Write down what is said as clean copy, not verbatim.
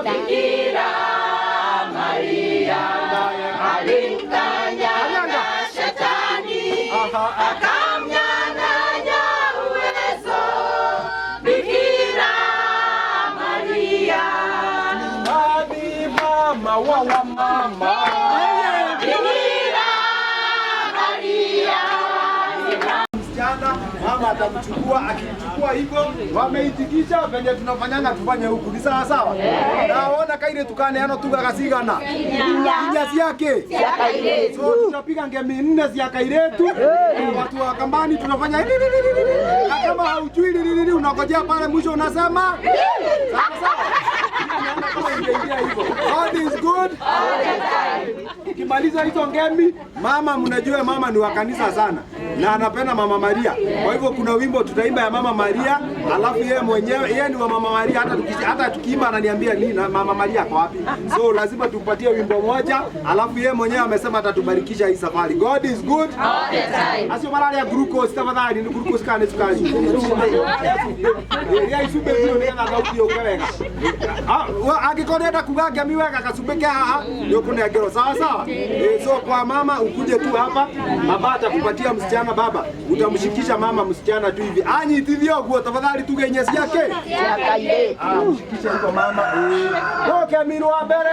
Bikira Maria alimkanyanga Shetani, akamnyang'anya uwezo. Bikira Maria ni mama wa mama. Bikira Maria mama atamchukua, akichukua hivyo wameitikisha venye tunafanyanga tufanye huku. Ni sawa sawa? Naona kaire tukane ano tuga kasigana. Kinyasi yake. So tutapiga ngemi 4 cia kairetu. Watu wa kambani tunafanya hivi. Kama haujui unangojea pale mwisho unasema sawa sawa. God is good all the time. Ukimaliza hizo ngemi, mama mnajua mama ni wa kanisa sana na anapenda Mama Maria. Kwa hivyo kuna wimbo tutaimba ya Mama Maria, alafu yeye mwenyewe yeye ni wa Mama Maria, hata tukiimba ananiambia nini na Mama Maria kwa wapi. So lazima tumpatie wimbo moja, alafu yeye mwenyewe amesema atatubarikisha hii safari. God is good all the time. Asio mara ya glucose tafadhali, ni glucose kana sukari. Yeye isube ndio ndio na sauti ukaweka. Akikonenda kugaga miweka kasubeke haha ndio kuna ngero sawa sawa. So kwa mama ukuje tu hapa, baba atakupatia msichana. Baba utamshikisha mama msichana tu hivi anyi hivyo guo tafadhali tuge nyesi yake mshikisha hivyo mama. Okay, mimi wa mbele.